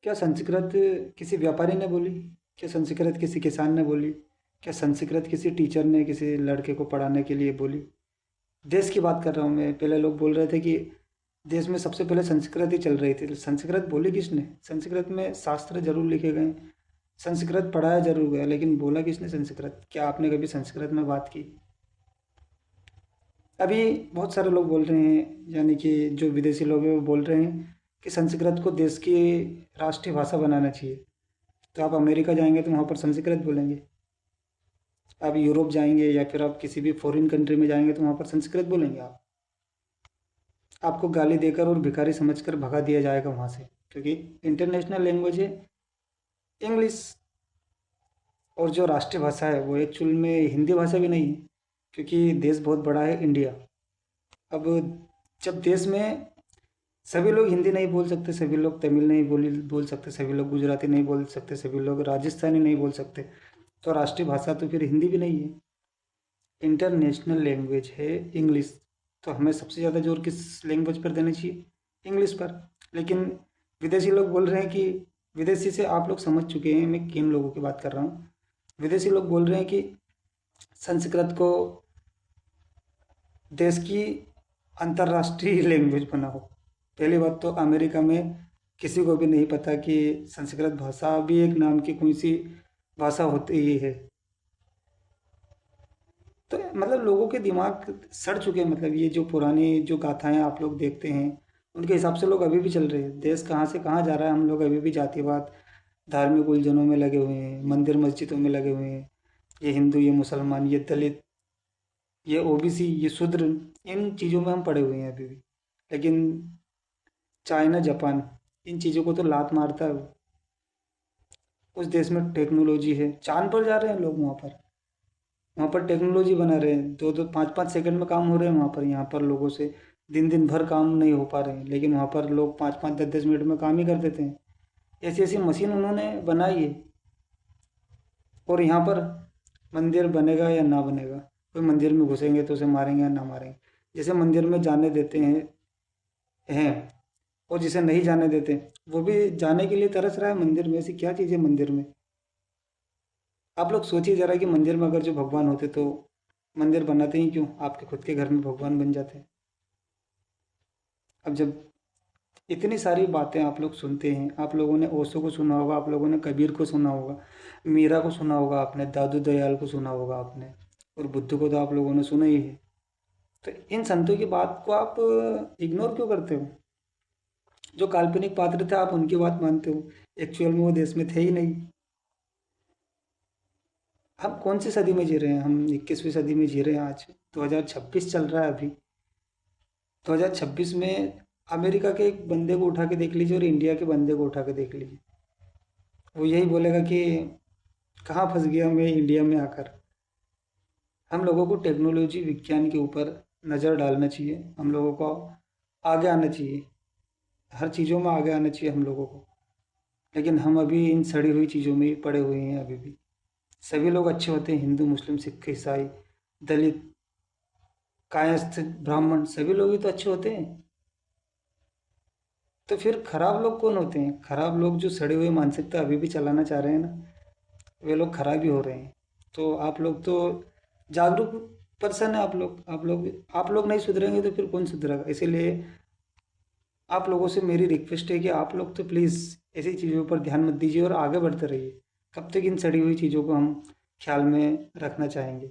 क्या संस्कृत किसी व्यापारी ने बोली? क्या संस्कृत किसी किसान ने बोली? क्या संस्कृत किसी टीचर ने किसी लड़के को पढ़ाने के लिए बोली? देश की बात कर रहा हूँ मैं। पहले लोग बोल रहे थे कि देश में सबसे पहले संस्कृत ही चल रही थी। संस्कृत बोली किसने? संस्कृत में शास्त्र जरूर लिखे गए, संस्कृत पढ़ाया जरूर गया, लेकिन बोला किसने संस्कृत? क्या आपने कभी संस्कृत में बात की? अभी बहुत सारे लोग बोल रहे हैं, यानी कि जो विदेशी लोग हैं वो बोल रहे हैं कि संस्कृत को देश की राष्ट्रीय भाषा बनाना चाहिए। तो आप अमेरिका जाएंगे तो वहाँ पर संस्कृत बोलेंगे। आप यूरोप जाएंगे या फिर आप किसी भी फॉरेन कंट्री में जाएंगे तो वहाँ पर संस्कृत बोलेंगे आप। आपको गाली देकर और भिखारी समझकर भगा दिया जाएगा वहाँ से, क्योंकि इंटरनेशनल लैंग्वेज है इंग्लिश। और जो राष्ट्रीय भाषा है वो एक्चुअल में हिंदी भाषा भी नहीं है, क्योंकि देश बहुत बड़ा है इंडिया। अब जब देश में सभी लोग हिंदी नहीं बोल सकते, सभी लोग तमिल नहीं बोल सकते, सभी लोग गुजराती नहीं बोल सकते, सभी लोग राजस्थानी नहीं बोल सकते, तो राष्ट्रीय भाषा तो फिर हिंदी भी नहीं है। इंटरनेशनल लैंग्वेज है इंग्लिश। तो हमें सबसे ज़्यादा जोर किस लैंग्वेज पर देना चाहिए? इंग्लिश पर। लेकिन विदेशी लोग बोल रहे हैं कि, विदेशी से आप लोग समझ चुके हैं मैं किन लोगों की बात कर रहा हूँ। विदेशी लोग बोल रहे हैं कि संस्कृत को देश की अंतर्राष्ट्रीय लैंग्वेज बनाओ। पहली बात तो अमेरिका में किसी को भी नहीं पता कि संस्कृत भाषा भी एक नाम की कोई सी भाषा होती ही है। तो मतलब लोगों के दिमाग सड़ चुके हैं। मतलब ये जो पुरानी जो गाथाएं आप लोग देखते हैं, उनके हिसाब से लोग अभी भी चल रहे हैं। देश कहाँ से कहाँ जा रहा है, हम लोग अभी भी जातिवाद, धार्मिक उलझनों में लगे हुए हैं, मंदिर मस्जिदों में लगे हुए हैं। ये हिंदू, ये मुसलमान, ये दलित, ये ओबीसी, ये शूद्र, इन चीज़ों में हम पड़े हुए हैं अभी भी। लेकिन चाइना, जापान, इन चीज़ों को तो लात मारता है वो। उस देश में टेक्नोलॉजी है, चांद पर जा रहे हैं लोग। वहाँ पर टेक्नोलॉजी बना रहे हैं, दो दो पाँच पाँच सेकंड में काम हो रहे हैं वहाँ पर। यहाँ पर लोगों से दिन दिन भर काम नहीं हो पा रहे हैं, लेकिन वहाँ पर लोग पाँच पाँच 10 10 मिनट में काम ही कर देते हैं। ऐसी ऐसी मशीन उन्होंने बनाई है। और यहाँ पर मंदिर बनेगा या ना बनेगा, कोई मंदिर में घुसेंगे तो उसे मारेंगे या ना मारेंगे। जिसे मंदिर में जाने देते हैं और जिसे नहीं जाने देते, वो भी जाने के लिए तरस रहा है मंदिर में। ऐसी क्या चीज़ है मंदिर में? आप लोग सोचिए जरा कि मंदिर में अगर जो भगवान होते तो मंदिर बनाते ही क्यों? आपके खुद के घर में भगवान बन जाते। अब जब इतनी सारी बातें आप लोग सुनते हैं, आप लोगों ने ओशो को सुना होगा, आप लोगों ने कबीर को सुना होगा, मीरा को सुना होगा आपने, दादू दयाल को सुना होगा आपने, और बुद्ध को तो आप लोगों ने सुना ही है। तो इन संतों की बात को आप इग्नोर क्यों करते हो? जो काल्पनिक पात्र थे आप उनकी बात मानते हो, एक्चुअल में वो देश में थे ही नहीं। हम कौन सी सदी में जी रहे हैं? हम 21वीं सदी में जी रहे हैं। आज 2026 चल रहा है अभी। 2026 में अमेरिका के एक बंदे को उठा के देख लीजिए और इंडिया के बंदे को उठा के देख लीजिए, वो यही बोलेगा कि कहाँ फंस गया मैं इंडिया में आकर। हम लोगों को टेक्नोलॉजी विज्ञान के ऊपर नज़र डालना चाहिए। हम लोगों को आगे आना चाहिए, हर चीज़ों में आगे आना चाहिए हम लोगों को। लेकिन हम अभी इन सड़ी हुई चीज़ों में ही पड़े हुए हैं अभी भी। सभी लोग अच्छे होते हैं, हिंदू मुस्लिम सिख ईसाई दलित कायस्थ ब्राह्मण, सभी लोग ही तो अच्छे होते हैं। तो फिर खराब लोग कौन होते हैं? खराब लोग जो सड़े हुए मानसिकता अभी भी चलाना चाह रहे हैं ना, वे लोग खराब ही हो रहे हैं। तो आप लोग तो जागरूक पर्सन है। आप लोग नहीं सुधरेंगे तो फिर कौन सुधरेगा? इसीलिए आप लोगों से मेरी रिक्वेस्ट है कि आप लोग तो प्लीज़ ऐसी चीज़ों पर ध्यान मत दीजिए और आगे बढ़ते रहिए। कब तक इन सड़ी हुई चीज़ों को हम ख्याल में रखना चाहेंगे?